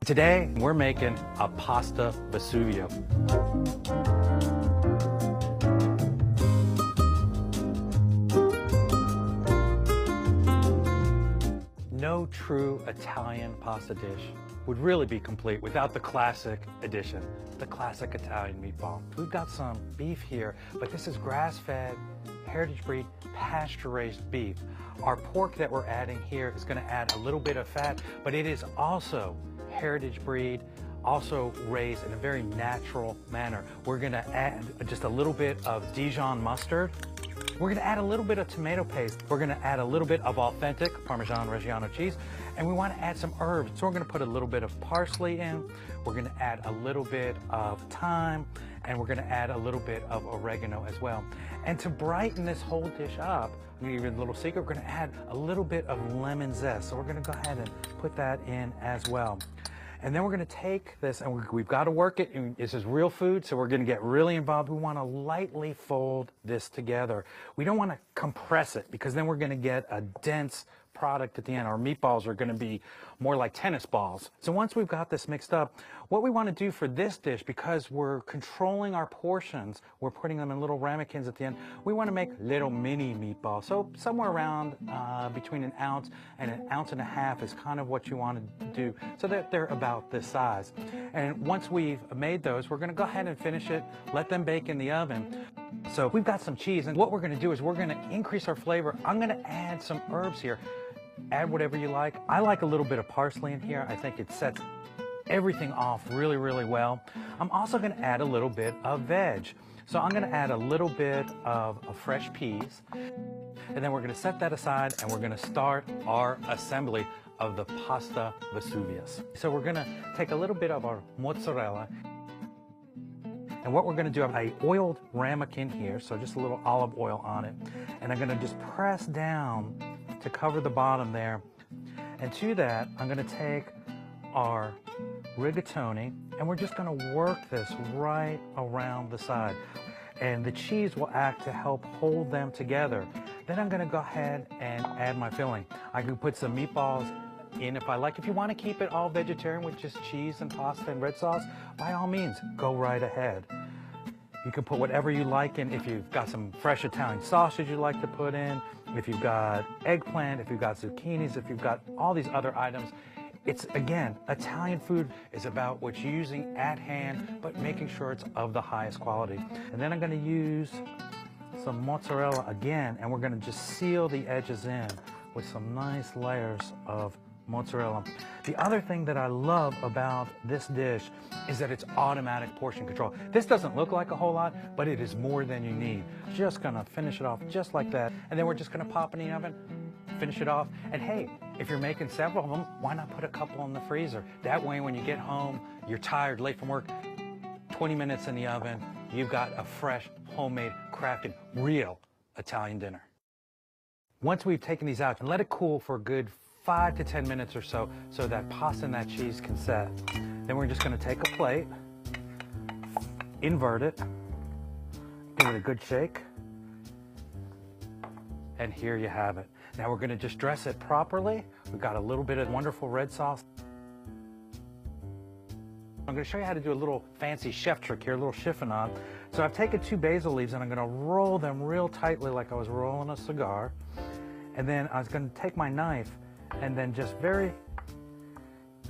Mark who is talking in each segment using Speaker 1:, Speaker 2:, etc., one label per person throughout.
Speaker 1: Today, we're making a pasta Vesuvio. No true Italian pasta dish would really be complete without the classic addition, the classic Italian meatball. We've got some beef here, but this is grass-fed, heritage breed, pasture-raised beef. Our pork that we're adding here is going to add a little bit of fat, but it is also heritage breed, also raised in a very natural manner. We're going to add just a little bit of Dijon mustard. We're going to add a little bit of tomato paste. We're going to add a little bit of authentic Parmesan Reggiano cheese, and we want to add some herbs. So we're going to put a little bit of parsley in. We're going to add a little bit of thyme, and we're going to add a little bit of oregano as well. And to brighten this whole dish up, I'm going to give you a little secret, we're going to add a little bit of lemon zest. So we're going to go ahead and put that in as well. And then we're going to take this, and we've got to work it. And this is real food, so we're going to get really involved. We want to lightly fold this together. We don't want to compress it, because then we're going to get a dense product at the end. Our meatballs are going to be more like tennis balls. So once we've got this mixed up, what we want to do for this dish, because we're controlling our portions, we're putting them in little ramekins at the end, we want to make little mini meatballs. So somewhere around between an ounce and an ounce and a half is kind of what you want to do, so that they're about this size. And once we've made those, we're going to go ahead and finish it, let them bake in the oven. So we've got some cheese, and what we're going to do is we're going to increase our flavor. I'm going to add some herbs here. Add whatever you like. I like a little bit of parsley in here. I think it sets everything off really, really well. I'm also going to add a little bit of veg. So I'm going to add a little bit of fresh peas, and then we're going to set that aside, and we're going to start our assembly of the pasta Vesuvius. So we're going to take a little bit of our mozzarella, and what we're going to do, I oiled ramekin here, so just a little olive oil on it, and I'm going to just press down to cover the bottom there. And to that, I'm going to take our rigatoni, and we're just going to work this right around the side. And the cheese will act to help hold them together. Then I'm going to go ahead and add my filling. I can put some meatballs in if I like. If you want to keep it all vegetarian with just cheese and pasta and red sauce, by all means, go right ahead. You can put whatever you like in. If you've got some fresh Italian sausage you'd like to put in, if you've got eggplant, if you've got zucchinis, if you've got all these other items. It's, again, Italian food is about what you're using at hand, but making sure it's of the highest quality. And then I'm going to use some mozzarella again, and we're going to just seal the edges in with some nice layers of mozzarella. The other thing that I love about this dish is that it's automatic portion control. This doesn't look like a whole lot, but it is more than you need. Just gonna finish it off just like that, and then we're just gonna pop it in the oven, finish it off, and hey, if you're making several of them, why not put a couple in the freezer? That way, when you get home, you're tired, late from work, 20 minutes in the oven, you've got a fresh, homemade, crafted, real Italian dinner. Once we've taken these out, and let it cool for a good 5 to 10 minutes or so, so that pasta and that cheese can set. Then we're just going to take a plate, invert it, give it a good shake, and here you have it. Now we're going to just dress it properly. We've got a little bit of wonderful red sauce. I'm going to show you how to do a little fancy chef trick here, a little chiffonade. So I've taken 2 basil leaves, and I'm going to roll them real tightly like I was rolling a cigar. And then I was going to take my knife, and then just very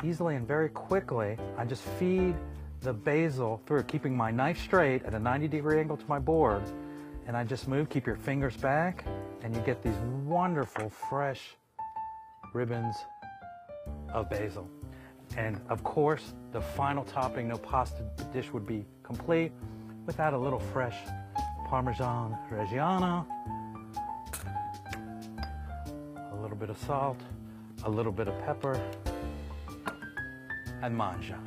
Speaker 1: easily and very quickly, I just feed the basil through, keeping my knife straight at a 90-degree angle to my board. And I just move, keep your fingers back, and you get these wonderful, fresh ribbons of basil. And of course, the final topping, no pasta dish would be complete without a little fresh Parmesan Reggiano, a little bit of salt, a little bit of pepper, and mangia.